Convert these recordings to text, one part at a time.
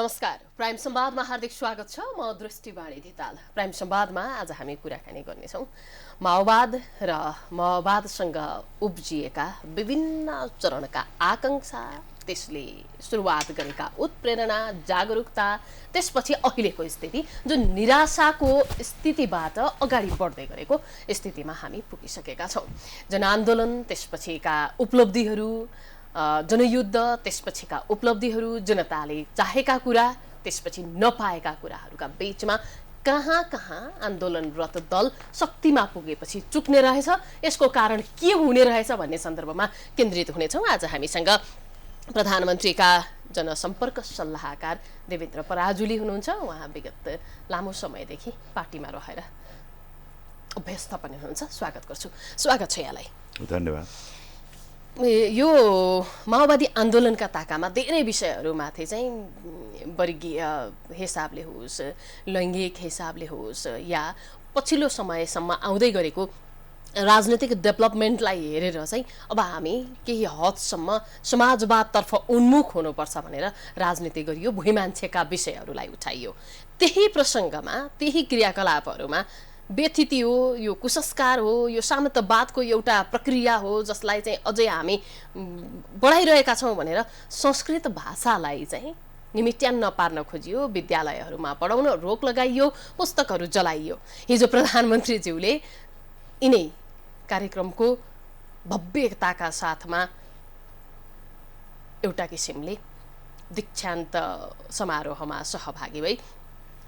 नमस्कार, प्राइम संवादमा हार्दिक स्वागत छ। म दृष्टिबाणी धिताल। प्राइम संवादमा आज हामी कुराकानी गर्नेछौँ माओवाद र माओवादसँग उब्जिएका विभिन्न चरणका आकांक्षा, त्यसले सुरुवात गरेका उत्प्रेरणा, जागरुकता, त्यसपछि अहिलेको स्थिति जुन निराशाको स्थितिबाट अगाडि बढ्दै गरेको स्थितिमा हामी पुगिसकेका छौँ। जनआन्दोलन, त्यसपछिका उपलब्धिहरू, जनयुद्ध, त्यसपछिका उपलब्धिहरू, जनताले चाहेका कुरा, त्यसपछि नपाएका कुराहरूका बीचमा कहाँ कहाँ आन्दोलनरत दल शक्तिमा पुगेपछि चुक्ने रहेछ, यसको कारण के हुने रहेछ भन्ने सन्दर्भमा केन्द्रित हुनेछौँ। आज हामीसँग प्रधानमन्त्रीका जनसम्पर्क सल्लाहकार देवेन्द्र पराजुली हुनुहुन्छ। उहाँ विगत लामो समयदेखि पार्टीमा रहेर अभ्यस्त पनि हुनुहुन्छ। स्वागत गर्छु। स्वागत छ यहाँलाई। धन्यवाद। यो माओवादी आन्दोलनका ताकामा धेरै विषयहरूमाथि चाहिँ वर्गीय हिसाबले होस्, लैङ्गिक हिसाबले होस्, या पछिल्लो समयसम्म आउँदै गरेको राजनीतिक डेभलपमेन्टलाई हेरेर चाहिँ अब हामी केही हदसम्म समाजवादतर्फ उन्मुख हुनुपर्छ भनेर राजनीति गरियो, भुइँ मान्छेका विषयहरूलाई उठाइयो। त्यही प्रसङ्गमा, त्यही क्रियाकलापहरूमा व्यथिति हो, यो कुसंस्कार हो, यो सामन्तवादको एउटा प्रक्रिया हो जसलाई चाहिँ अझै हामी बढाइरहेका छौँ भनेर संस्कृत भाषालाई चाहिँ निमित्यान्न पार्न खोजियो, विद्यालयहरूमा पढाउन रोक लगाइयो, पुस्तकहरू जलाइयो। हिजो प्रधानमन्त्रीज्यूले यिनै कार्यक्रमको भव्यताका साथमा एउटा किसिमले दीक्षान्त समारोहमा सहभागी भई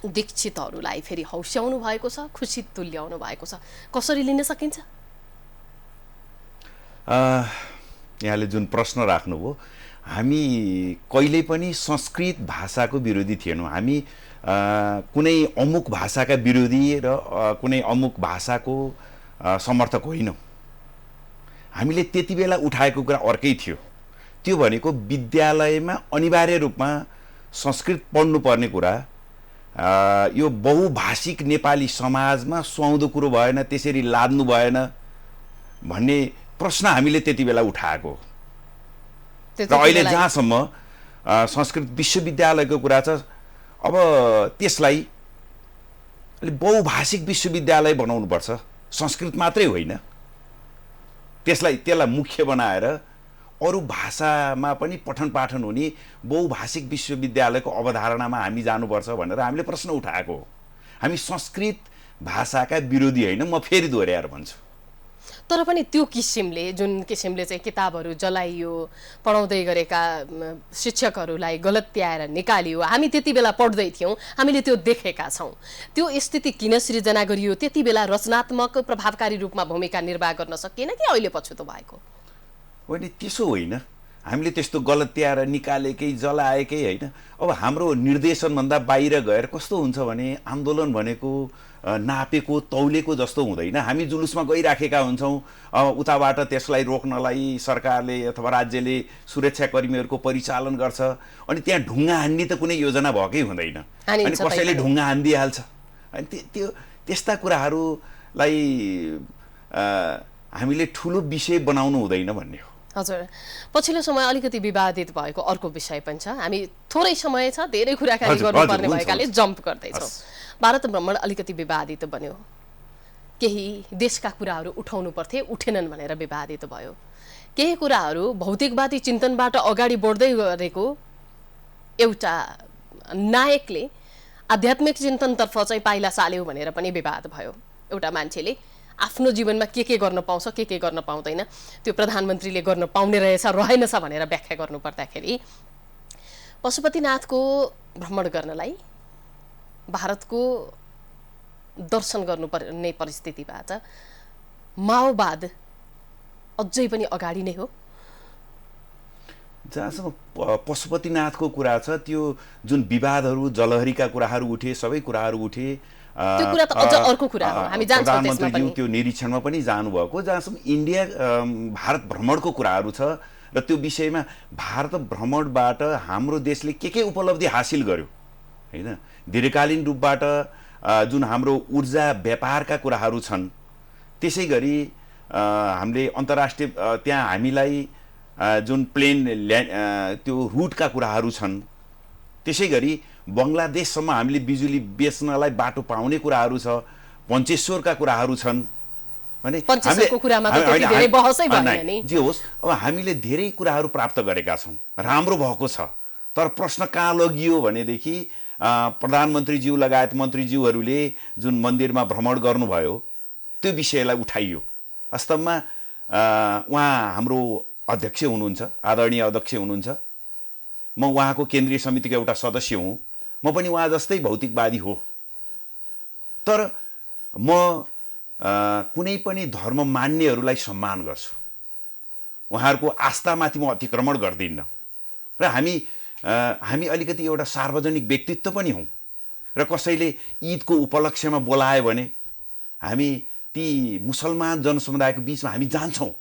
दीक्षितहरूलाई फेरि हौस्याउनु भएको छ, खुसी तुल्याउनु भएको छ। कसरी लिन सकिन्छ? यहाँले जुन प्रश्न राख्नुभयो, हामी कहिल्यै पनि संस्कृत भाषाको विरोधी थिएनौँ। हामी कुनै अमुक भाषाका विरोधी र कुनै अमुक भाषाको समर्थक होइनौँ। हामीले त्यति बेला उठाएको कुरा अर्कै थियो। त्यो भनेको विद्यालयमा अनिवार्य रूपमा संस्कृत पढ्नुपर्ने कुरा, यो बहुभाषिक नेपाली समाजमा सुहाउँदो कुरो भएन, त्यसरी लाद्नु भएन भन्ने प्रश्न हामीले त्यति बेला उठाएको। र अहिले जहाँसम्म संस्कृत विश्वविद्यालयको कुरा छ, अब त्यसलाई बहुभाषिक विश्वविद्यालय बनाउनुपर्छ, संस्कृत मात्रै होइन। त्यसलाई मुख्य बनाएर अरू भाषामा पनि पठन पाठन हुने बहुभाषिक विश्वविद्यालयको अवधारणामा हामी जानुपर्छ भनेर हामीले प्रश्न उठाएको। हामी संस्कृत भाषाका विरोधी होइन, म फेरि दोहोऱ्याएर भन्छु। तर पनि त्यो किसिमले, जुन किसिमले चाहिँ किताबहरू जलाइयो, पढाउँदै गरेका शिक्षकहरूलाई गलत्याएर निकालियो, हामी त्यति बेला पढ्दै थियौँ, हामीले त्यो देखेका छौँ। त्यो स्थिति किन सृजना गरियो? त्यति बेला रचनात्मक प्रभावकारी रूपमा भूमिका निर्वाह गर्न सकिएन कि अहिले पछुतो भएको? होइन, त्यसो होइन। हामीले त्यस्तो गलत्याएर निकालेकै जलाएकै होइन। अब हाम्रो निर्देशनभन्दा बाहिर गएर कस्तो हुन्छ भने आन्दोलन भनेको नापेको तौलेको जस्तो हुँदैन। हामी जुलुसमा गइराखेका हुन्छौँ, उताबाट त्यसलाई रोक्नलाई सरकारले अथवा राज्यले सुरक्षाकर्मीहरूको परिचालन गर्छ, अनि त्यहाँ ढुङ्गा हान्ने त कुनै योजना भएकै हुँदैन, अनि कसैले ढुङ्गा हानिदिइहाल्छ। अनि त्यस्ता कुराहरूलाई हामीले ठुलो विषय बनाउनु हुँदैन भन्ने हो। हजुर, पछिल्लो समय अलिकति विवादित भएको अर्को विषय पनि छ। हामी थोरै समय छ, धेरै कुराकानी गर्नुपर्ने भएकाले जम्प गर्दैछौँ। भारत भ्रमण अलिकति विवादित बन्यो। केही देशका कुराहरू उठाउनु पर्थे, उठेनन् भनेर विवादित भयो। केही कुराहरू भौतिकवादी चिन्तनबाट अगाडि बढ्दै गरेको एउटा नायकले आध्यात्मिक चिन्तनतर्फ चाहिँ पाइला चाल्यो भनेर पनि विवाद भयो। एउटा मान्छेले आफ्नो जीवनमा के गर्न पाउँछ, के गर्न पाउँदैन, त्यो प्रधानमन्त्रीले गर्न पाउने रहेछ रहेनछ भनेर व्याख्या गर्नुपर्दाखेरि पशुपतिनाथको भ्रमण गर्नलाई भारतको दर्शन गर्नुपर्ने परिस्थितिबाट माओवाद अझै पनि अगाडि नै हो। जहाँसम्म पशुपतिनाथको कुरा छ, त्यो जुन विवादहरू, जलहरीका कुराहरू उठे, सबै कुराहरू उठे, त्यो कुरा त अझ अर्को कुरा हो, हामी जान्छौँ त्यसमा पनि। प्रधानमन्त्रीज्यू त्यो निरीक्षणमा पनि जानुभएको। जहाँसम्म इन्डिया भारत भ्रमणको कुराहरू छ र त्यो विषयमा भारत भ्रमणबाट हाम्रो देशले के उपलब्धि हासिल गर्यो होइन, दीर्घकालीन रूपबाट जुन हाम्रो ऊर्जा व्यापारका कुराहरू छन्, त्यसै गरी हामीले अन्तर्राष्ट्रिय त्यहाँ हामीलाई जुन प्लेन त्यो रुटका कुराहरू छन्, त्यसै गरी बङ्गलादेशसम्म हामीले बिजुली बेच्नलाई बाटो पाउने कुराहरू छ, पञ्चेश्वरका कुराहरू छन् भने पञ्चेश्वरको कुरामा त त्यति धेरै बहसै भएन नि। जे होस्, अब हामीले धेरै कुराहरू प्राप्त गरेका छौँ, राम्रो भएको छ। तर प्रश्न कहाँ लगियो भनेदेखि प्रधानमन्त्रीज्यू लगायत मन्त्रीज्यूहरूले जुन मन्दिरमा भ्रमण गर्नुभयो त्यो विषयलाई उठाइयो। वास्तवमा उहाँ हाम्रो अध्यक्ष हुनुहुन्छ, आदरणीय अध्यक्ष हुनुहुन्छ, म उहाँको केन्द्रीय समितिको एउटा सदस्य हुँ, म पनि उहाँ जस्तै भौतिकवादी हो। तर म कुनै पनि धर्म मान्नेहरूलाई सम्मान गर्छु, उहाँहरूको आस्थामाथि म अतिक्रमण गर्दिनँ र हामी अलिकति एउटा सार्वजनिक व्यक्तित्व पनि हौँ र कसैले ईदको उपलक्ष्यमा बोलायो भने हामी ती मुसलमान जनसमुदायको बिचमा हामी जान्छौँ,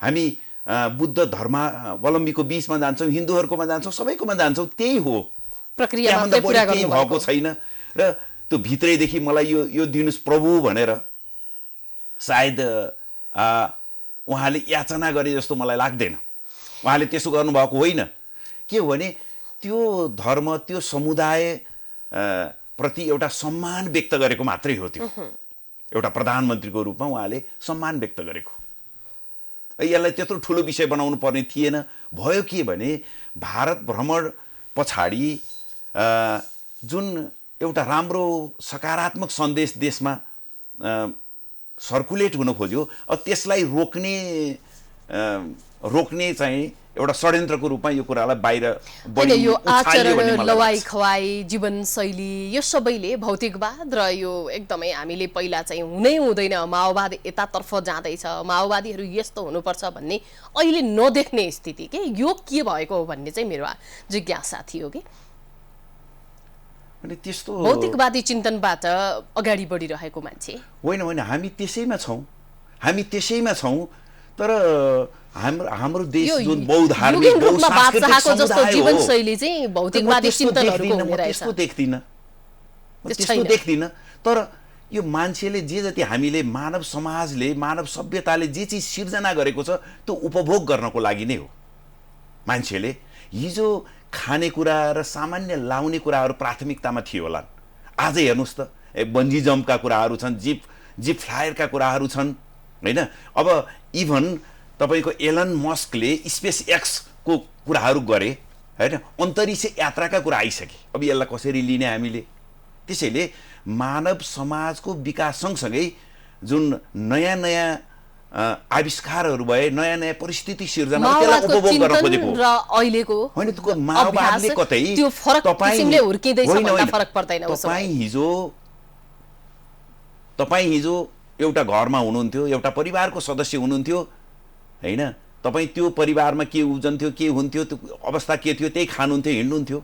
हामी बुद्ध धर्मावलम्बीको बिचमा जान्छौँ, हिन्दूहरूकोमा जान्छौँ, सबैकोमा जान्छौँ। त्यही हो, प्रक्रियामा केही भएको छैन। र त्यो भित्रैदेखि मलाई यो दिनुहोस् प्रभु भनेर सायद उहाँले याचना गरे जस्तो मलाई लाग्दैन। उहाँले त्यसो गर्नुभएको होइन। के हो भने त्यो धर्म, त्यो समुदाय प्रति एउटा सम्मान व्यक्त गरेको मात्रै हो। त्यो एउटा प्रधानमन्त्रीको रूपमा उहाँले सम्मान व्यक्त गरेको। यसलाई त्यत्रो ठुलो विषय बनाउनु पर्ने थिएन। भयो के भने भारत भ्रमण पछाडि जुन एउटा राम्रो सकारात्मक सन्देश देशमा सर्कुलेट हुन खोज्यो, त्यसलाई रोक्ने चाहिँ एउटा षड्यन्त्रको रूपमा यो कुरालाई बाहिर होइन। यो आचरण, लवाई खवाई, जीवनशैली, यो सबैले भौतिकवाद र यो एकदमै हामीले पहिला चाहिँ हुनै हुँदैन, माओवाद यतातर्फ जाँदैछ, माओवादीहरू यस्तो हुनुपर्छ भन्ने अहिले नदेख्ने स्थिति के यो के भएको हो भन्ने चाहिँ मेरो जिज्ञासा थियो कि त्यस्तो भौतिकवादी चिन्तनबाट अगाडि बढिरहेको मान्छे होइन। हामी त्यसैमा छौँ, तर हाम्रो देश जुन बहुधार्मिक बहुसांस्कृतिक जस्तो जीवनशैली चाहिँ भौतिकवादी चिन्तनहरुको हुने रहेछ। त्यस्तो देख्दिन। तर यो मान्छेले जे जति हामीले मानव समाजले, मानव सभ्यताले जे चिज सिर्जना गरेको छ त्यो उपभोग गर्नको लागि नै हो। मान्छेले हिजो खानेकुरा र सामान्य लाउने कुराहरू प्राथमिकतामा थियो होला। आज हेर्नुहोस् त, बन्जी जम्पका कुराहरू छन्, जिप फ्लायरका कुराहरू छन् हैन। अब इभन तपाईको एलन मस्कले स्पेस एक्स को कुराहरू गरे हैन, अन्तरिक्ष यात्राका कुरा आइसके। अब यसलाई कसरी लिने हामीले? त्यसैले मानव समाजको विकास सँगसँगै जुन नयाँ नयाँ आविष्कारहरू भए, नयाँ नयाँ परिस्थिति सिर्जना, त्यसलाई उपभोग गर्न खोजेको र अहिलेको होइन। त्यो माओवादले कतै त्यो फरक किसिमले हुर्किँदैछ भन्दा फरक पर्दैन। तपाई हिजो एउटा घरमा हुनुहुन्थ्यो, एउटा परिवारको सदस्य हुनुहुन्थ्यो हैन। तपाई त्यो परिवारमा के उब्जन्थ्यो, के हुन्थ्यो, त्यो अवस्था के थियो, त्यही खानुहुन्थ्यो, हिँड्नुहुन्थ्यो।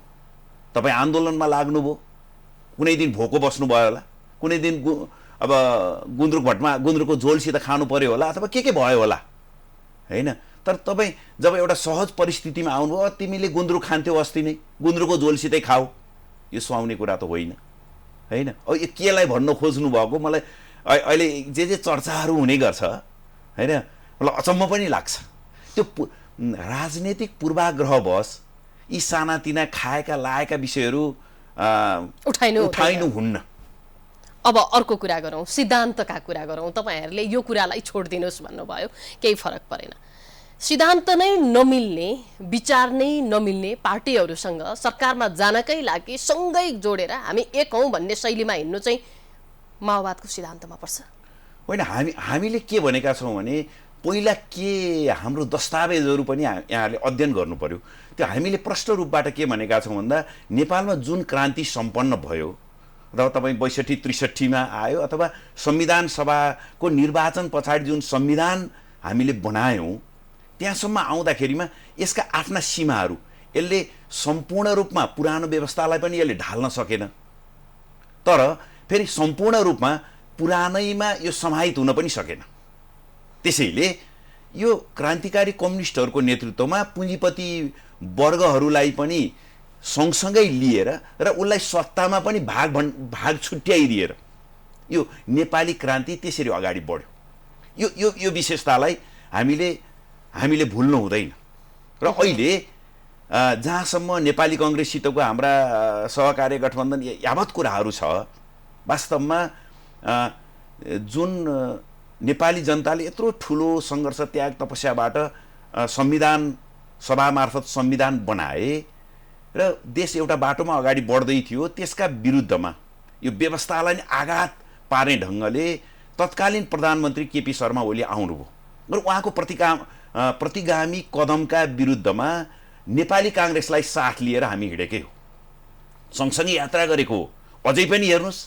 तपाई आन्दोलनमा लाग्नुभयो, कुनै दिन भोको बस्नु भयो होला, कुनै दिन अब गुन्द्रुकको झोलसित खानु पर्यो होला, अथवा के भयो होला हैन। तर तपाई जब एउटा सहज परिस्थितिमा आउनुभयो, तिमीले गुन्द्रुक खान्थ्यौ अस्ति नै, गुन्द्रुकको झोलसितै खाऊ, यो सुहाउने कुरा त होइन हैन। अब यो केलाई भन्न खोज्नु भएको मलाई अहिले जे चर्चाहरू हुने गर्छ हैन, मलाई अचम्म पनि लाग्छ। त्यो राजनीतिक पूर्वाग्रहवश यी सानातिना खाएका लाएका विषयहरू उठाइनु हुन्न। अब अर्को कुरा गरौँ, सिद्धान्तका कुरा गरौँ। तपाईहरुले यो कुरालाई छोड्दिनुस् भन्नुभयो, केही फरक परेन। सिद्धान्त नै नमिल्ने, विचार नै नमिल्ने पार्टीहरुसँग सरकारमा जानकै लागि सँगै जोडेर हामी एक हौं भन्ने शैलीमा हिँड्नु चाहिँ माओवादको सिद्धान्तमा पर्छ होइन। हामीले के भनेका छौं भने पहिला के हाम्रो दस्तावेजहरू पनि यहाँले अध्ययन गर्नु पर्यो। त्यो हामीले प्रष्ट रूपबाट के भनेका छौं भन्दा नेपालमा जुन क्रान्ति सम्पन्न भयो र तपाईं 62-63 मा आयो, अथवा संविधान सभाको निर्वाचन पछाडि जुन संविधान हामीले बनायौं, त्यहाँसम्म आउँदाखेरिमा यसका आफ्ना सीमाहरू, यसले सम्पूर्ण रूपमा पुरानो व्यवस्थालाई पनि यसले ढाल्न सकेन। तर फेरि सम्पूर्ण रूपमा पुरानैमा यो समाहित हुन पनि सकेन। त्यसैले यो क्रान्तिकारी कम्युनिस्टहरूको नेतृत्वमा पुँजीपति वर्गहरूलाई पनि सँगसँगै लिएर र उसलाई सत्तामा पनि भाग छुट्याइदिएर यो नेपाली क्रान्ति त्यसरी अगाडि बढ्यो। यो विशेषतालाई हामीले भुल्नु हुँदैन। र अहिले जहाँसम्म नेपाली कङ्ग्रेससितको हाम्रा सहकार्य गठबन्धन यावत कुराहरू छ, वास्तवमा जुन नेपाली जनताले यत्रो ठुलो सङ्घर्ष त्याग तपस्याबाट संविधान सभा मार्फत संविधान बनाए र देश एउटा बाटोमा अगाडि बढ्दै थियो, त्यसका विरुद्धमा यो व्यवस्थालाई आघात पार्ने ढङ्गले तत्कालीन प्रधानमन्त्री केपी शर्मा ओली आउनुभयो र उहाँको प्रतिगामी कदमका विरुद्धमा नेपाली काङ्ग्रेसलाई साथ लिएर हामी हिँडेकै हो, सँगसँगै यात्रा गरेको हो। अझै पनि हेर्नुहोस्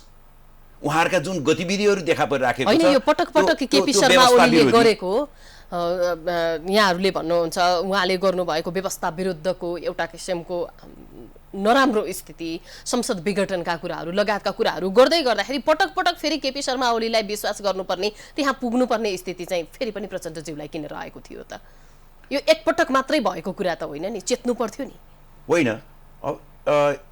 उहाँहरूका जुन गतिविधिहरू देखा परिराखेको छ, यो पटक पटक केपी शर्मा ओलीले गरेको यहाँहरूले भन्नुहुन्छ उहाँले गर्नुभएको व्यवस्था विरुद्धको एउटा किसिमको नराम्रो स्थिति, संसद विघटनका कुराहरू लगायतका कुराहरू गर्दै गर्दाखेरि पटक पटक फेरि केपी शर्मा ओलीलाई विश्वास गर्नुपर्ने, त्यहाँ पुग्नुपर्ने स्थिति चाहिँ फेरि पनि प्रचण्डज्यूलाई किन रहेको थियो त? यो एकपटक मात्रै भएको कुरा त होइन नि, चेत्नु पर्थ्यो नि। होइन,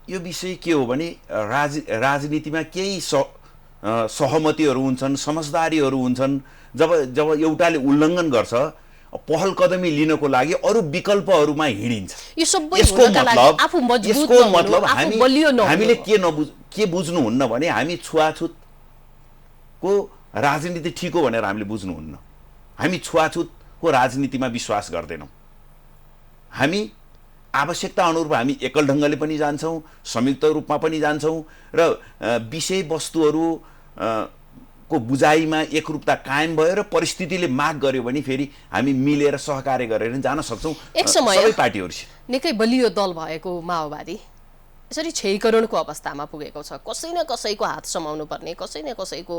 यो विषय के हो भने राजनीतिमा केही सहमतिहरू हुन्छन्, समझदारीहरू हुन्छन्। जब एउटाले उल्लङ्घन गर्छ, पहल कदमी लिनको लागि अरू विकल्पहरूमा हिँडिन्छ। यसको मतलब हामीले के बुझ्नुहुन्न भने हामी छुवाछुतको राजनीति ठिक हो भनेर हामीले बुझ्नुहुन्न। हामी छुवाछुतको राजनीतिमा विश्वास गर्दैनौँ। हामी आवश्यकता अनुरूप हामी एकल ढङ्गले पनि जान्छौँ, संयुक्त रूपमा पनि जान्छौँ र विषयवस्तुहरू को बुझाइमा एकरूपता कायम भयो र परिस्थितिले माग गर्यो भने फेरि हामी मिलेर सहकार्य गरेर जान सक्छौँ। एक समय सबै पार्टीहरू निकै बलियो दल भएको माओवादी यसरी क्षयीकरणको अवस्थामा पुगेको छ। कसै न कसैको हात समाउनु पर्ने, कसै न कसैको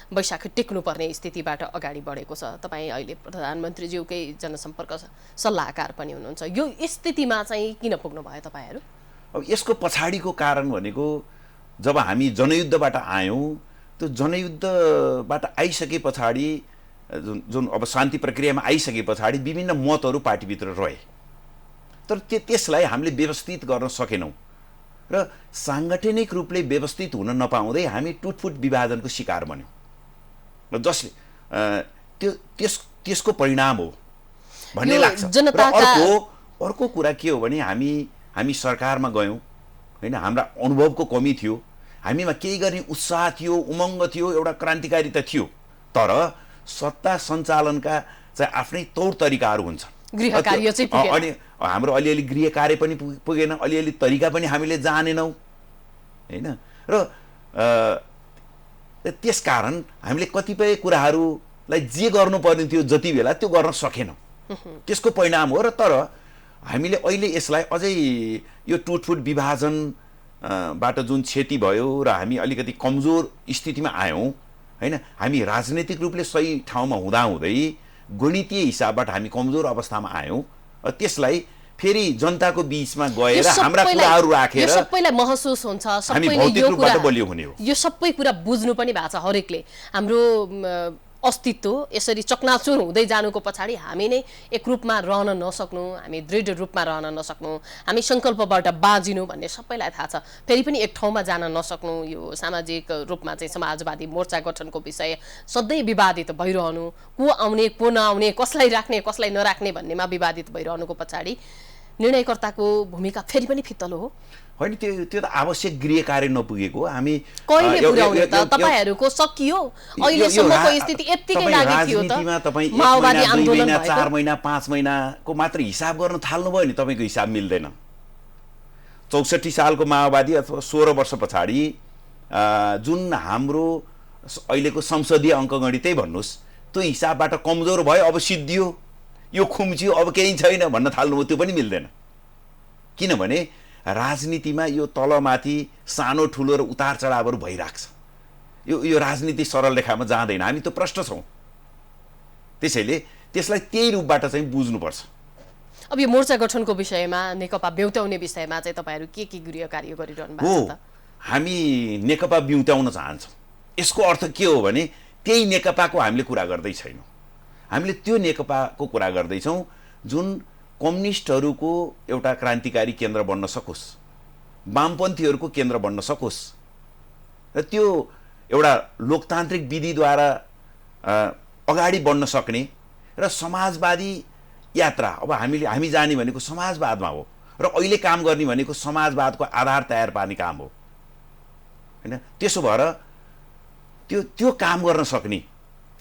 बैशाखी टेक्नुपर्ने स्थितिबाट अगाडि बढेको छ। तपाईँ अहिले प्रधानमन्त्रीज्यूकै जनसम्पर्क सल्लाहकार पनि हुनुहुन्छ। यो स्थितिमा चाहिँ किन पुग्नु भयो तपाईँहरू? अब यसको पछाडिको कारण भनेको जब हामी जनयुद्धबाट आयौँ, त्यो जनयुद्धबाट आइसके पछाडि जुन अब शान्ति प्रक्रियामा आइसके पछाडि विभिन्न मतहरू पार्टीभित्र रहे, तर त्यसलाई हामीले व्यवस्थित गर्न सकेनौँ र साङ्गठनिक रूपले व्यवस्थित हुन नपाउँदै हामी टुटफुट विभाजनको शिकार बन्यौँ र जसले त्यसको परिणाम हो भन्ने लाग्छ। अर्को कुरा के हो भने हामी सरकारमा गयौँ होइन, हाम्रा अनुभवको कमी थियो, हामीमा केही गर्ने उत्साह थियो, उमङ्ग थियो, एउटा क्रान्तिकारिता थियो, तर सत्ता सञ्चालनका चाहिँ आफ्नै तौर तरिकाहरू हुन्छ। गृह कार्य चाहिँ पुगेन, अनि हाम्रो अलिअलि गृह कार्य पनि पुगेन, अलिअलि तरिका पनि हामीले जानेनौँ होइन, र त्यसकारण हामीले कतिपय कुराहरूलाई जे गर्नुपर्ने थियो जति बेला त्यो गर्न सकेनौँ। त्यसको परिणाम हो। र तर हामीले अहिले यसलाई अझै यो टुटफुट विभाजन बाट जुन क्षति भयो र हामी अलिकति कमजोर स्थितिमा आयौँ होइन, हामी राजनैतिक रूपले सही ठाउँमा हुँदाहुँदै गणितीय हिसाबबाट हामी कमजोर अवस्थामा आयौँ। त्यसलाई फेरि जनताको बीचमा गएर हाम्रा कुराहरू राखेर सबैलाई महसुस हुन्छ, यो सबै कुरा बुझ्नु पनि भएको छ हरेकले। हाम्रो अस्तित्व यसरी चकनाचुर हुँदै जानुको पछाडि हामी नै एक रूपमा रहन नसक्नु, हामी दृढ रूपमा रहन नसक्नु, हामी सङ्कल्पबाट बाँचिनु भन्ने सबैलाई थाहा छ। फेरि पनि एक ठाउँमा जान नसक्नु, यो सामाजिक रूपमा चाहिँ समाजवादी मोर्चा गठनको विषय सधैँ विवादित भइरहनु, को आउने को नआउने, कसलाई राख्ने कसलाई नराख्ने भन्नेमा विवादित भइरहनुको पछाडि निर्णयकर्ताको भूमिका फेरि पनि फित्तलो हो। होइन, त्यो त आवश्यक गृह कार्य नपुगेको। हामी कहिले पुर्याउने त? तपाईहरुको सकियो अहिलेसम्मको स्थिति यतिकै लागि थियो त? माओवादी आन्दोलन 4 महिना 5 महिनाको मात्र हिसाब गर्न थाल्नु भयो नि, तपाईको हिसाब मिल्दैन। 64 सालको माओवादी अथवा 16 वर्ष पछाडि जुन हाम्रो अहिलेको संसदीय अङ्कगणितै भन्नुहोस्, त्यो हिसाबबाट कमजोर भयो, अब सिद्धियो, यो खुम्चियो, अब केही छैन भन्न थाल्नुभयो, त्यो पनि मिल्दैन। किनभने राजनीतिमा यो तलमाथि सानो ठुलो र उतार चढावहरू भइराख्छ। यो राजनीति सरल रेखामा जाँदैन, हामी त प्रष्ट छौँ। त्यसैले त्यसलाई त्यही रूपबाट चाहिँ बुझ्नुपर्छ। अब यो मोर्चा गठनको विषयमा, नेकपा ब्युत्याउने विषयमा चाहिँ तपाईहरु के गृह कार्य गरिरहनु भएको छ त? हामी नेकपा ब्युत्याउन चाहन्छौँ। यसको अर्थ के हो भने त्यही नेकपाको हामीले कुरा गर्दै छैनौँ। हामीले त्यो नेकपाको कुरा गर्दैछौँ जुन कम्युनिस्टहरूको एउटा क्रान्तिकारी केन्द्र बन्न सकोस्, वामपन्थीहरूको केन्द्र बन्न सकोस् र त्यो एउटा लोकतान्त्रिक विधिद्वारा अगाडि बढ्न सक्ने र समाजवादी यात्रा, अब हामी जाने भनेको समाजवादमा हो। र अहिले काम गर्ने भनेको समाजवादको आधार तयार पार्ने काम हो हैन। त्यसो भएर त्यो काम गर्न सक्ने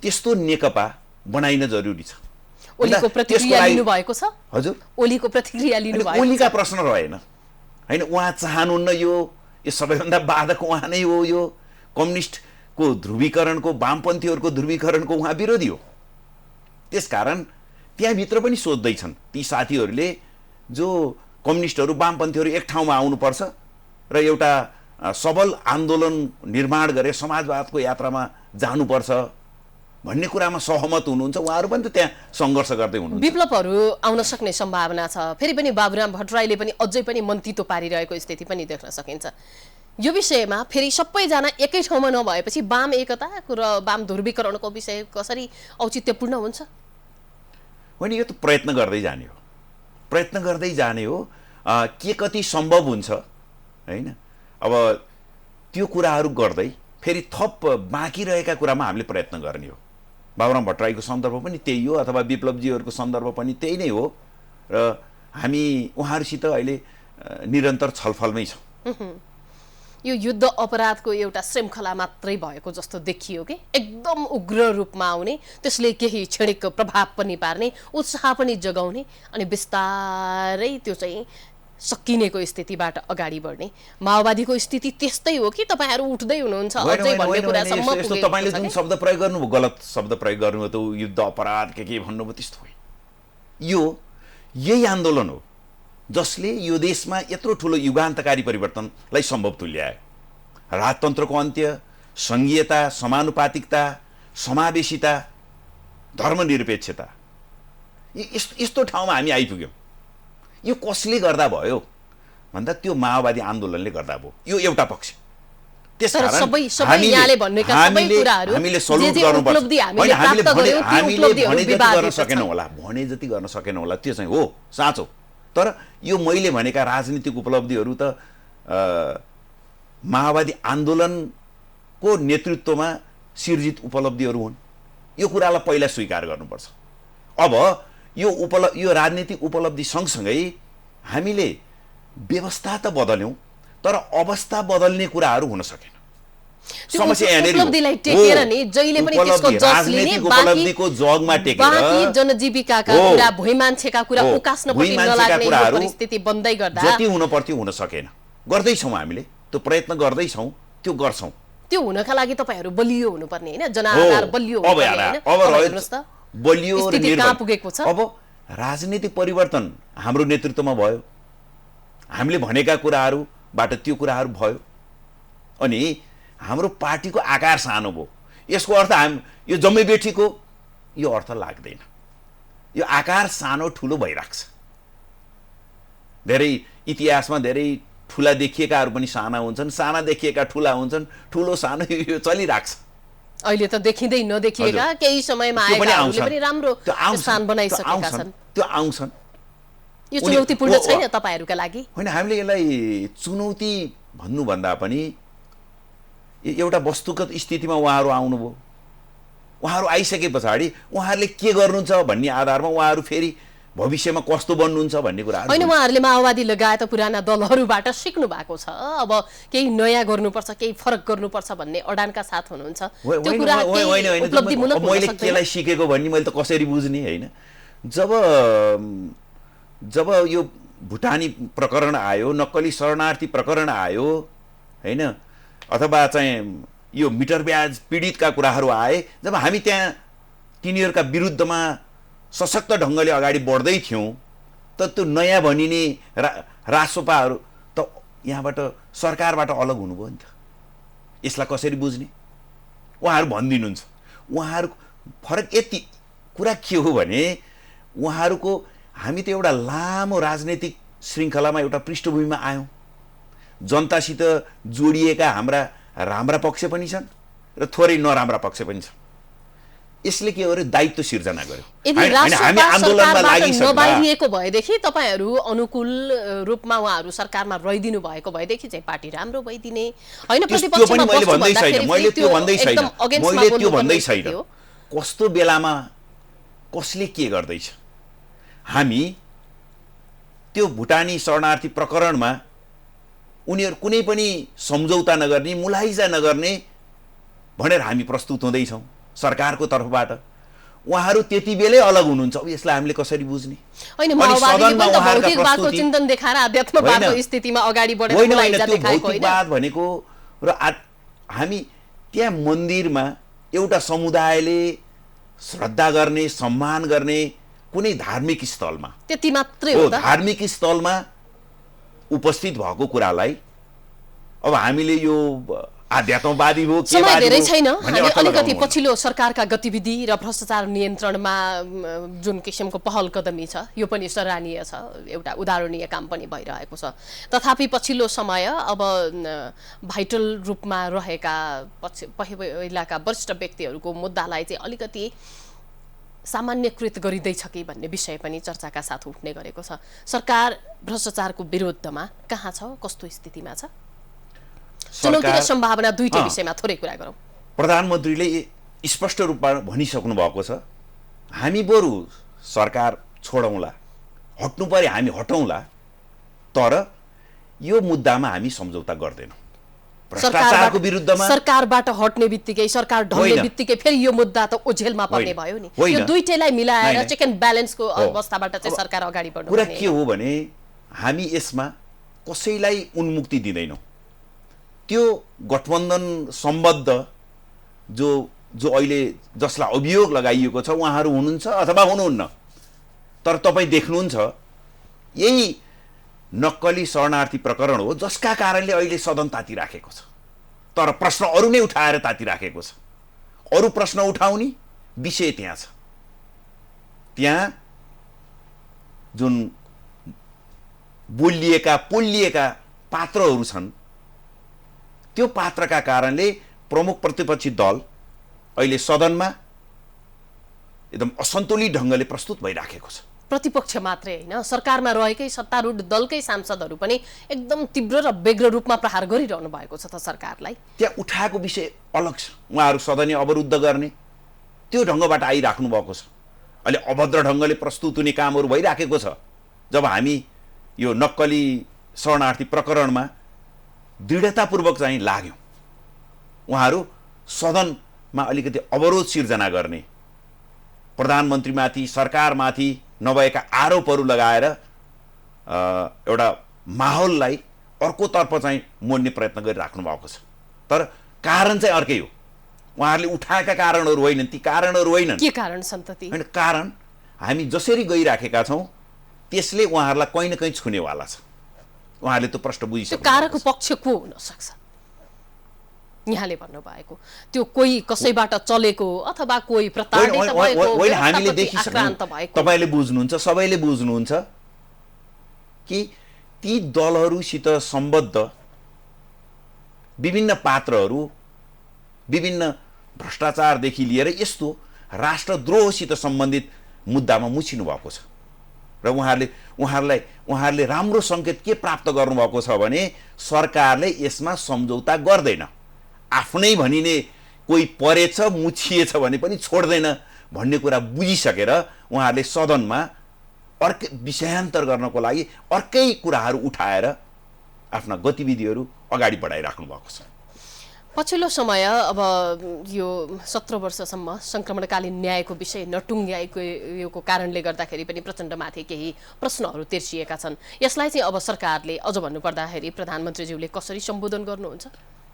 त्यस्तो नेकपा बनाइन जरुरी छ। ओलीको प्रतिक्रिया लिनु भएको छ? हजुर, ओलीको प्रतिक्रिया लिनु भएको? ओलीका प्रश्न रहेन हैन, उहाँ चाहनुहुन्न यो सबैभन्दा बाधक उहाँ नै हो। यो कम्युनिस्टको ध्रुवीकरणको, वामपन्थीहरूको ध्रुवीकरणको उहाँ विरोधी हो। त्यसकारण त्यहाँभित्र पनि सोच्दैछन् ती साथीहरूले, जो कम्युनिस्टहरू वामपन्थीहरू एक ठाउँमा आउनुपर्छ र एउटा सबल आन्दोलन निर्माण गरे समाजवादको यात्रामा जानुपर्छ भन्ने कुरामा सहमत हुनुहुन्छ। उहाँहरू पनि त त्यहाँ सङ्घर्ष गर्दै हुनुहुन्छ। विप्लवहरू आउन सक्ने सम्भावना छ। फेरि पनि बाबुराम भट्टराईले पनि अझै पनि मन्तितो पारिरहेको स्थिति पनि देख्न सकिन्छ। यो विषयमा फेरि सबैजना एकै ठाउँमा नभएपछि वाम एकताको र वाम ध्रुवीकरणको विषय कसरी औचित्यपूर्ण हुन्छ? होइन, यो त प्रयत्न गर्दै जाने हो, प्रयत्न गर्दै जाने हो। के कति सम्भव हुन्छ हैन, अब त्यो कुराहरू गर्दै फेरि थप बाँकी रहेका कुरामा हामीले प्रयत्न गर्ने हो। बाबुराम भट्टराईको सन्दर्भ पनि त्यही हो, अथवा विप्लवजीहरूको सन्दर्भ पनि त्यही नै हो र हामी उहाँहरूसित अहिले निरन्तर छलफलमै छौँ। यो युद्ध अपराधको एउटा श्रृङ्खला मात्रै भएको जस्तो देखियो कि एकदम उग्र रूपमा आउने, त्यसले केही क्षणिक प्रभाव पनि पार्ने, उत्साह पनि जगाउने, अनि बिस्तारै त्यो चाहिँ सकिनेको स्थितिबाट अगाडि बढ्ने। माओवादीको स्थिति त्यस्तै हो कि तपाईहरु उठ्दै हुनुहुन्छ अझै भन्ने कुरासम्म पुगेको छ? तपाईले जुन शब्द प्रयोग गर्नुभयो, गलत शब्द प्रयोग गर्नुभयो, त युद्ध अपराध के भन्नुभयो, त्यस्तो होइन। यही आन्दोलन हो जसले यो देशमा यत्रो ठुलो युगान्तकारी परिवर्तनलाई सम्भव तुल्यायो। राजतन्त्रको अन्त्य, संघीयता, समानुपातिकता, समावेशिता, धर्मनिरपेक्षता, यस्तो ठाउँमा हामी आइपुग्यौँ। यो कसले गर्दा भयो भन्दा त्यो माओवादी आन्दोलनले गर्दा भयो। यो एउटा पक्ष। त्यसकारण सबै यहाँले भन्नेका सबै कुराहरु हामीले सल्युट गर्नुपर्छ। हैन, हामीले भने जति गर्न सकेनौं होला, भने जति गर्न सकेनौं होला, त्यो चाहिँ हो साँचो। तर यो मैले भनेका राजनीतिक उपलब्धिहरू त माओवादी आन्दोलनको नेतृत्वमा सिर्जित उपलब्धिहरू हुन्। यो कुरालाई पहिला स्वीकार गर्नुपर्छ। अब यो राजनीतिक उपलब्धि सँगसँगै हामीले व्यवस्था त बदल्यौं, तर अवस्था बदल्ने कुराहरू हुन सकेन। समस्या यहाँनेरि उपलब्धिलाई टेकेर नि जहिले पनि त्यसको जस लिने, उपलब्धिको जगमा टेकेर बाँकी जनजीविकाका कुरा, भुइँ मान्छेका कुरा उकास्न पनि नलाग्ने यो परिस्थिति बन्दै गर्दा जति हुन पर्थ्यो हुन सकेन। गर्दै छौं, हामीले त्यो प्रयत्न गर्दै छौं, त्यो गर्छौं। त्यो हुनका लागि तपाईहरु बलियो हुनुपर्ने हैन, जनाधार बलियो हुनुपर्ने हैन। अब हेर्नुस् त, बलियो र स्थिति कहाँ पुगेको छ? अब राजनीतिक परिवर्तन हाम्रो नेतृत्वमा भयो, हामीले भनेका कुराहरूबाट त्यो कुराहरू भयो, अनि हाम्रो पार्टीको आकार सानो भयो। यसको अर्थ यो जम्मै बेठीको यो अर्थ लाग्दैन। यो आकार सानो ठुलो भइराख्छ। धेरै इतिहासमा धेरै ठुला देखिएकाहरू पनि साना हुन्छन्, साना देखिएका ठुला हुन्छन्, ठुलो सानो यो चलिराख्छ। अहिले त देखिँदै नदेखिएका केही समयमा आएकाहरूले पनि राम्रो स्थान बनाइसकेका छन्। त्यो आउँछन्। यो चुनौतीपूर्ण छैन तपाईहरुका लागि? हैन, हामीले यसलाई चुनौती भन्नुभन्दा पनि एउटा वस्तुगत स्थितिमा उहाँहरू आउनुभयो। उहाँहरू आइसके पछाडि उहाँहरूले के गर्नुहुन्छ भन्ने आधारमा उहाँहरू फेरि भविष्यमा कस्तो बन्नुहुन्छ भन्ने कुरा हैन। उहाँहरूले माओवादी लगायत पुराना दलहरूबाट सिक्नु भएको छ। अब केही नयाँ गर्नुपर्छ, केही फरक गर्नुपर्छ भन्ने अडानका साथ हुनुहुन्छ। त्यो कुरा उपलब्धिमूलक हुन मैले केलाई सिकेको भन्ने मैले त कसरी बुझ्ने हैन। जब यो भुटानी प्रकरण आयो, नक्कली शरणार्थी प्रकरण आयो हैन, अथवा चाहिँ यो मिटर ब्याज पीडितका कुराहरू आए, जब हामी त्यहाँ तिनीहरूका विरुद्धमा सशक्त ढङ्गले अगाडि बढ्दै थियौं, त त्यो नयाँ भनिने राजसपाहरू त यहाँबाट सरकारबाट अलग हुनुभयो नि त। यसलाई कसरी बुझ्ने? उहाँहरू भनिदिनुहुन्छ। उहाँहरूको फरक यति कुरा के हो भने, उहाँहरूको हामी त एउटा लामो राजनीतिक श्रृङ्खलामा एउटा पृष्ठभूमिमा आयौँ। जनतासित जोडिएका हाम्रा राम्रा पक्ष पनि छन् र थोरै नराम्रा पक्ष पनि छन्। यसले के गर्यो, दायित्व सिर्जना गर्यो। हामी आन्दोलनमा लागिसक्दा नबाहिरिएको भएदेखि तपाईहरु अनुकूल रूपमा उहाँहरु सरकारमा रहिदिनु भएको भएदेखि चाहिँ पार्टी राम्रो भइदिने हैन। प्रतिपक्षमा मैले त्यो भन्दै छैन। कस्तो बेलामा कसले के गर्दैछ हामी त्यो भुटानी शरणार्थी प्रकरणमा उनीहरू कुनै पनि सम्झौता नगर्ने मुलाहिजा नगर्ने भनेर हामी प्रस्तुत हुँदैछौँ सरकारको तर्फबाट। उहाँहरू त्यति बेलै अलग हुनुहुन्छ। अब यसलाई हामीले कसरी बुझ्ने? होइन, माओवादीले पनि त भौतिकवादको चिन्तन देखाएर अध्यात्मवादको स्थितिमा अगाडि बढेर मुलाहिजा देखाएको होइन। भौतिकवाद भनेको र हामी त्यहाँ मन्दिरमा एउटा समुदायले श्रद्धा गर्ने सम्मान गर्ने कुनै धार्मिक स्थलमा त्यति मात्रै हो त। धार्मिक स्थलमा उपस्थित भएको कुरालाई अब हामीले यो आध्यात्मवादी हो के समय धेरै छैन। हामी अलिकति पछिल्लो सरकारका गतिविधि र भ्रष्टाचार नियन्त्रणमा जुन किसिमको पहल कदमी छ यो पनि सराहनीय छ, एउटा उदाहरणीय काम पनि भइरहेको छ। तथापि पछिल्लो समय अब भाइटल रूपमा रहेका पहिलाका वरिष्ठ व्यक्तिहरूको मुद्दालाई चाहिँ अलिकति सामान्यकृत गरिँदैछ कि भन्ने विषय पनि चर्चाका साथ उठ्ने गरेको छ। सरकार भ्रष्टाचारको विरुद्धमा कहाँ छ, कस्तो स्थितिमा छ? चुनौती र सम्भावना दुईटै विषयमा थोरै कुरा गरौँ। प्रधानमन्त्रीले स्पष्ट रूपमा भनिसक्नु भएको छ, हामी बरु सरकार छोडौँला, हट्नु पर्यो हामी हटौँला, तर यो मुद्दामा हामी सम्झौता गर्दैनौँ। भ्रष्टाचारको विरुद्धमा सरकारबाट हट्ने बित्तिकै, सरकार ढल्ने बित्तिकै फेरि यो मुद्दा त ओझेलमा पर्ने भयो नि। यो दुईटैलाई मिलाएर चेक एन्ड ब्यालेन्सको अवस्थाबाट चाहिँ सरकार अगाडि बढ्नु कुरा के हो भने हामी यसमा कसैलाई उन्मुक्ति दिँदैनौँ। त्यो गठबन्धन सम्बद्ध जो अहिले जसलाई अभियोग लगाइएको छ उहाँहरू हुनुहुन्छ अथवा हुनुहुन्न, तर तपाईँ देख्नुहुन्छ यही नक्कली शरणार्थी प्रकरण हो जसका कारणले अहिले सदन तातिराखेको छ। तर प्रश्न अरू नै उठाएर तातिराखेको छ। अरू प्रश्न उठाउने विषय त्यहाँ छ। त्यहाँ जुन पोलिएका पात्रहरू छन् त्यो पात्रका कारणले प्रमुख प्रतिपक्षी दल अहिले सदनमा एकदम असन्तुलित ढङ्गले प्रस्तुत भइराखेको छ। प्रतिपक्ष मात्रै होइन, सरकारमा रहेकै सत्तारूढ दलकै सांसदहरू पनि एकदम तीव्र र व्यग्र रूपमा प्रहार गरिरहनु भएको छ त सरकारलाई। त्यहाँ उठाएको विषय अलग छ। उहाँहरू सदन अवरुद्ध गर्ने त्यो ढङ्गबाट आइराख्नु भएको छ। अहिले अभद्र ढङ्गले प्रस्तुत हुने कामहरू भइराखेको छ। जब हामी यो नक्कली शरणार्थी प्रकरणमा दृढतापूर्वक चाहिँ लाग्यौँ, उहाँहरू सदनमा अलिकति अवरोध सिर्जना गर्ने, प्रधानमन्त्रीमाथि सरकारमाथि नभएका आरोपहरू लगाएर एउटा माहौललाई अर्कोतर्फ चाहिँ मोड्ने प्रयत्न गरिराख्नु भएको छ। तर कारण चाहिँ अर्कै हो। उहाँहरूले उठाएका कारणहरू होइनन्, ती कारणहरू होइनन्। के कारण छन् त ती? होइन, कारण हामी जसरी गइराखेका छौँ त्यसले उहाँहरूलाई कहीँ न कहीँ छुनेवाला छ। उहाँहरूले त्यो प्रश्न बुझिसक्नु। त्यो कारकको पक्ष को हुन सक्छ? यहाँले भन्नुभएको त्यो कोही कसैबाट चलेको अथवा कोही प्रताडित भएको, हामीले देखिसक्नु। तपाईँले बुझ्नुहुन्छ, सबैले बुझ्नुहुन्छ कि ती दलहरूसित सम्बद्ध विभिन्न पात्रहरू विभिन्न भ्रष्टाचारदेखि लिएर यस्तो राष्ट्रद्रोहसित सम्बन्धित मुद्दामा मुछिनु भएको छ। र उहाँहरूले राम्रो सङ्केत के प्राप्त गर्नुभएको छ भने सरकारले यसमा सम्झौता गर्दैन, आफ्नै भनिने कोही परेछ मुछिएछ भने पनि छोड्दैन भन्ने कुरा बुझिसकेर उहाँहरूले सदनमा अर्कै विषयान्तर गर्नको लागि अर्कै कुराहरू उठाएर आफ्ना गतिविधिहरू अगाडि बढाइराख्नु भएको छ। पछिल्लो समय अब यो 17 वर्षसम्म सङ्क्रमणकालीन न्यायको विषय नटुङ्ग्याएको कारणले गर्दाखेरि पनि प्रचण्डमाथि केही प्रश्नहरू तेर्सिएका छन्। यसलाई चाहिँ अब सरकारले अझ भन्नुपर्दाखेरि प्रधानमन्त्रीज्यूले कसरी सम्बोधन गर्नुहुन्छ?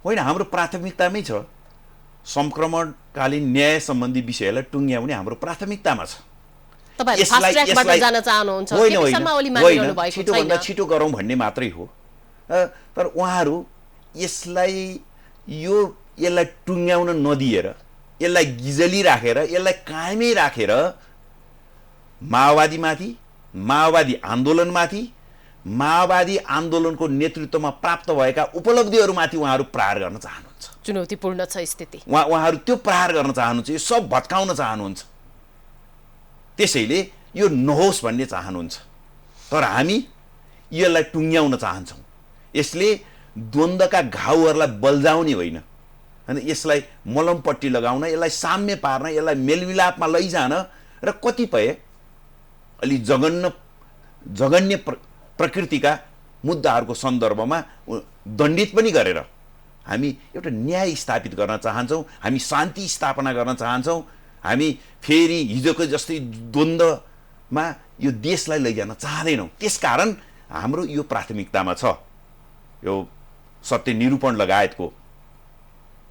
होइन, हाम्रो प्राथमिकतामै छ सङ्क्रमणकालीन न्याय सम्बन्धी विषयलाई टुङ्ग्याउने हाम्रो प्राथमिकतामा छ। तपाईहरु फास्ट ट्र्याकबाट जान चाहनुहुन्छ? होइन, छिटोभन्दा छिटो गरौँ भन्ने मात्रै हो। तर उहाँहरू यसलाई टुङ्ग्याउन नदिएर, यसलाई गिजली राखेर, यसलाई कायमै राखेर माओवादीमाथि, माओवादी आन्दोलनमाथि, माओवादी आन्दोलनको नेतृत्वमा प्राप्त भएका उपलब्धिहरूमाथि उहाँहरू प्रहार गर्न चाहनुहुन्छ। चुनौतीपूर्ण छ स्थिति। उहाँहरू त्यो प्रहार गर्न चाहनुहुन्छ, यो सब भत्काउन चाहनुहुन्छ। त्यसैले यो नहोस् भन्ने चाहनुहुन्छ। तर हामी यसलाई टुङ्ग्याउन चाहन्छौँ। यसले द्वन्द्वका घाउहरूलाई बल्झाउने होइन, अनि यसलाई मलमपट्टी लगाउन, यसलाई साम्य पार्न, यसलाई मेलमिलापमा लैजान र कतिपय अलि जघन्य प्रकृतिका मुद्दाहरूको सन्दर्भमा दण्डित पनि गरेर हामी एउटा न्याय स्थापित गर्न चाहन्छौँ, हामी शान्ति स्थापना गर्न चाहन्छौँ, हामी फेरि हिजोको जस्तै द्वन्द्वमा यो देशलाई लैजान चाहँदैनौँ। त्यसकारण हाम्रो यो प्राथमिकतामा छ यो सत्य निरूपण लगायतको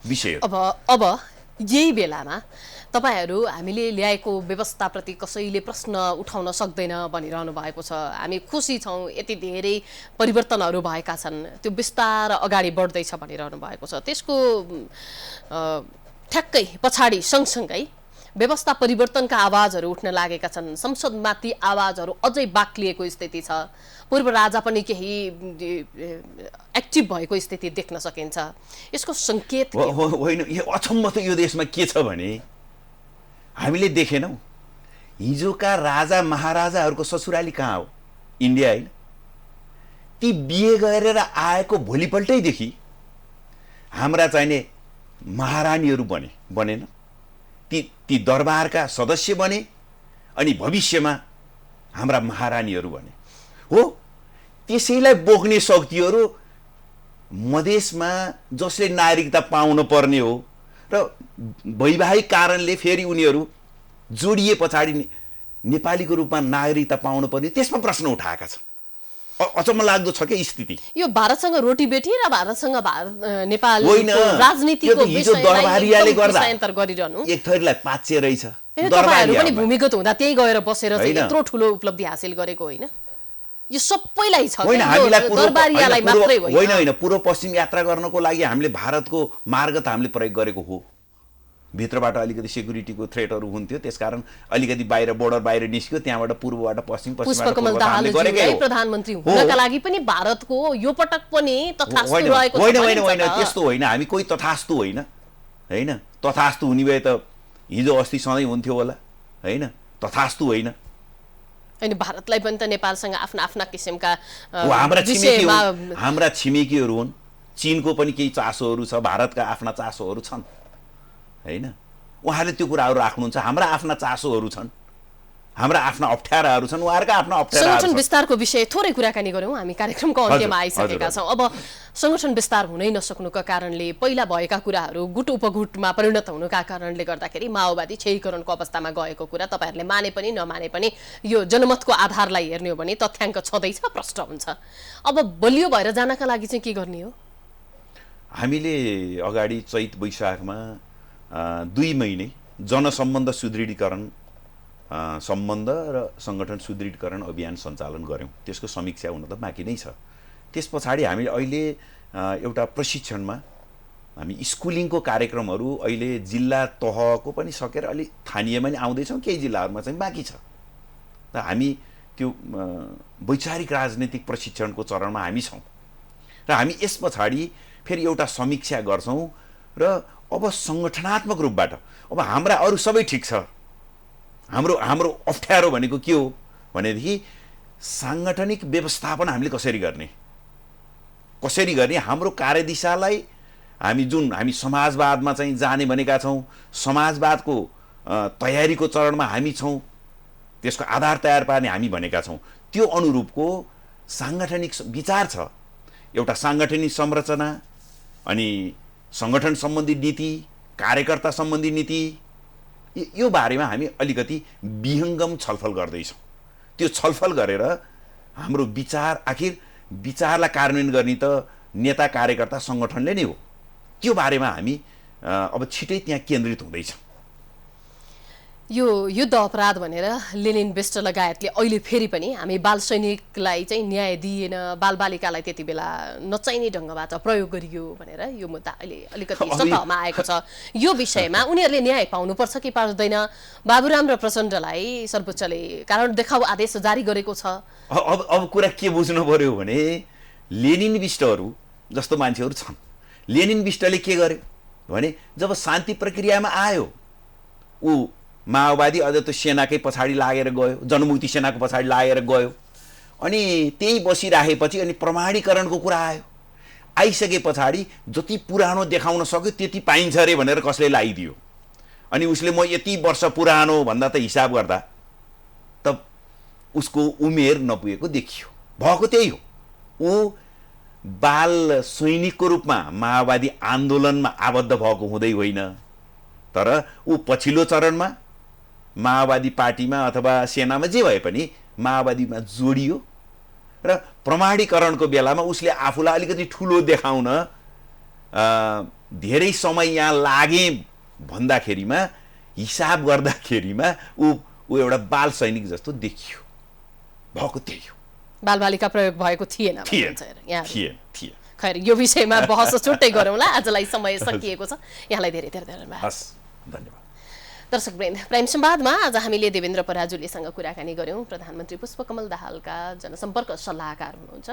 विषय। अब यही बेलामा तपाईहरू हामीले ल्याएको व्यवस्थाप्रति कसैले प्रश्न उठाउन सक्दैन भनिरहनु भएको छ। हामी खुसी छौँ, यति धेरै परिवर्तनहरू भएका छन्, त्यो बिस्तार अगाडि बढ्दैछ भनिरहनु भएको छ। त्यसको ठ्याक्कै पछाडि सँगसँगै व्यवस्था परिवर्तनका आवाजहरू उठ्न लागेका छन्। संसदमा ती आवाजहरू अझै बाक्लिएको स्थिति छ। पूर्व राजा पनि केही एक्टिभ भएको स्थिति देख्न सकिन्छ। यसको सङ्केत होइन, यो अचम्म त यो देशमा के छ भने हामीले देखेनौँ हिजोका राजा महाराजाहरूको ससुराली कहाँ हो? इन्डिया होइन। ती बिहे गरेर आएको भोलिपल्टैदेखि हाम्रा चाहिने महारानीहरू बनेन, ती दरबारका सदस्य बने अनि भविष्यमा हाम्रा महारानीहरू बने हो। त्यसैलाई बोक्ने शक्तिहरू मधेसमा जसले नागरिकता पाउन पर्ने हो र वैवाहिक कारणले फेरि उनीहरू जोडिए पछाडि नेपालीको रूपमा नागरिकता पाउनु पर्ने, त्यसमा प्रश्न उठाएका छन्। अचम्म लाग्दो छ के स्थिति। यो भारतसँग रोटी बेटी र भारतसँग नेपाल राजनीतिको दरबारियाले गर्दा गरिरहनु एक थरीलाई पाच्चे रहेछ। दरबारहरू पनि भूमिगत हुँदा त्यही गएर बसेर यत्रो ठुलो उपलब्धि हासिल गरेको होइन। यो सबैलाई छ, दरबारियालाई मात्रै होइन। पूर्व पश्चिम यात्रा गर्नको लागि हामीले भारतको मार्ग त हामीले प्रयोग गरेको हो। भित्रबाट अलिकति सेक्युरिटीको थ्रेटहरू हुन्थ्यो, त्यसकारण अलिकति बाहिर बोर्डर बाहिर निस्क्यो, त्यहाँबाट पूर्वबाट पश्चिम प्रधानमन्त्री हुनका लागि पनि भारतको यो पटक पनि तथास्तु रहेको होइन। त्यस्तो होइन, हामी कोही तथास्तु होइन। तथास्तु हुने भए त हिजो अस्ति सधैँ हुन्थ्यो होला, होइन? तथास्तु होइन। अनि भारतलाई पनि त नेपालसँग आफ्ना आफ्ना किसिमका हाम्रा छिमेकीहरू हुन्। चीनको पनि केही चासोहरू छ, भारतका आफ्ना चासोहरू छन्, होइन? उहाँले त्यो कुराहरू राख्नुहुन्छ। हाम्रा आफ्ना चासोहरू छन्, हाम्रा आफ्ना अप्ठ्याराहरू छन्, उहाँहरूका आफ्ना अप्ठ्याराहरू छन्। संगठन विस्तारको विषय थोरै कुराकानी गरौँ, हामी कार्यक्रमको अन्त्यमा आइसकेका छौँ। अब संगठन विस्तार हुनै नसक्नुका कारणले पहिला भएका कुराहरू गुट उपगुटमा परिणत हुनुका कारणले गर्दाखेरि माओवादी क्षयीकरणको अवस्थामा गएको कुरा तपाईहरूले माने पनि नमाने पनि यो जनमतको आधारलाई हेर्ने हो भने तथ्याङ्क छँदैछ, प्रष्ट हुन्छ। अब बलियो भएर जानका लागि चाहिँ के गर्ने हो? हामीले अगाडि चैत वैशाखमा 2 महिने जनसम्बन्ध सुदृढीकरण सम्बन्ध र सङ्गठन सुदृढीकरण अभियान सञ्चालन गऱ्यौँ। त्यसको समीक्षा हुन त बाँकी नै छ। त्यस पछाडि हामी अहिले एउटा प्रशिक्षणमा हामी स्कुलिङको कार्यक्रमहरू अहिले जिल्ला तहको पनि सकेर अलि स्थानीयमा पनि आउँदैछौँ, केही जिल्लाहरूमा चाहिँ बाँकी छ। र हामी त्यो वैचारिक राजनीतिक प्रशिक्षणको चरणमा हामी छौँ र हामी यस पछाडि फेरि एउटा समीक्षा गर्छौँ र अब सङ्गठनात्मक रूपबाट अब हाम्रा अरू सबै ठिक छ। हाम्रो अप्ठ्यारो भनेको के हो भनेदेखि साङ्गठनिक व्यवस्थापन हामीले कसरी गर्ने, हाम्रो कार्यदिशालाई हामी समाजवादमा चाहिँ जाने भनेका छौँ। समाजवादको तयारीको चरणमा हामी छौँ, त्यसको आधार तयार पार्ने हामी भनेका छौँ। त्यो अनुरूपको साङ्गठनिक विचार छ। एउटा साङ्गठनिक संरचना अनि सङ्गठन सम्बन्धी नीति, कार्यकर्ता सम्बन्धी नीति, यो बारेमा हामी अलिकति विहङ्गम छलफल गर्दैछौँ। त्यो छलफल गरेर हाम्रो विचार, आखिर विचारलाई कार्यान्वयन गर्ने त नेता कार्यकर्ता सङ्गठनले नै हो। त्यो बारेमा हामी अब छिटै त्यहाँ केन्द्रित हुँदैछौँ। यो युद्ध अपराध भनेर लेनिन बेस्ट लगायतले अहिले फेरि पनि हामी बाल सैनिकलाई चाहिँ न्याय दिएन, बालबालिकालाई त्यति बेला नचाहिने ढङ्गबाट प्रयोग गरियो भनेर यो मुद्दा अहिले अलिकति सतहमा आएको छ। यो विषयमा उनीहरूले न्याय पाउनुपर्छ कि पाउँदैन? बाबुराम र प्रचण्डलाई सर्वोच्चले कारण देखाउ आदेश जारी गरेको छ। अब कुरा के बुझ्नु पर्यो भने लेनिन बिस्टहरू जस्तो मान्छेहरू छन्। लेनिन बिस्टले के गर्यो भने जब शान्ति प्रक्रियामा आयो ऊ माओवादी अझ त्यो सेनाकै पछाडि लागेर गयो, जनमुक्ति सेनाको पछाडि लागेर गयो। अनि त्यही बसिराखेपछि अनि प्रमाणीकरणको कुरा आयो। आइसके पछाडि जति पुरानो देखाउन सक्यो त्यति पाइन्छ अरे भनेर कसले लगाइदियो। अनि उसले म यति वर्ष पुरानो भन्दा त हिसाब गर्दा त उसको उमेर नपुगेको देखियो। भएको त्यही हो। ऊ बाल सैनिकको रूपमा माओवादी आन्दोलनमा आबद्ध भएको हुँदै होइन, तर ऊ पछिल्लो चरणमा माओवादी पार्टीमा अथवा सेनामा जे भए पनि माओवादीमा जोडियो र प्रमाणीकरणको बेलामा उसले आफूलाई अलिकति ठुलो देखाउन धेरै समय यहाँ लागे भन्दाखेरिमा, हिसाब गर्दाखेरिमा ऊ एउटा बाल सैनिक जस्तो देखियो। भएको त्यही हो। बालबालिका प्रयोग भएको थिएन। थिएन। खैर यो विषयमा बहस छुट्टै गरौँला, आजलाई समय सकिएको छ। यहाँलाई धेरै धेरै धन्यवाद। धन्यवाद। दर्शकवृन्द, प्राइम संवादमा आज हामीले देवेन्द्र पराजुलीसँग कुराकानी गर्यौं। प्रधानमन्त्री पुष्पकमल दाहालका जनसम्पर्क सल्लाहकार हुनुहुन्छ।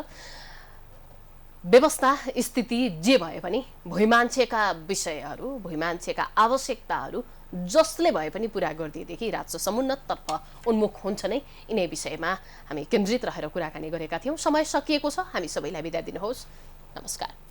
व्यवस्था स्थिति जे भए पनि भुइँमान्छेका विषयहरू, भुइँमान्छेका आवश्यकताहरू जसले भए पनि पूरा गरिदिएदेखि राष्ट्र समुन्नततर्फ उन्मुख हुन्छ नै, यिनै विषयमा हामी केन्द्रित रहेर कुराकानी गरेका थियौँ। समय सकिएको छ, हामी सबैलाई बिदा दिनुहोस्। नमस्कार।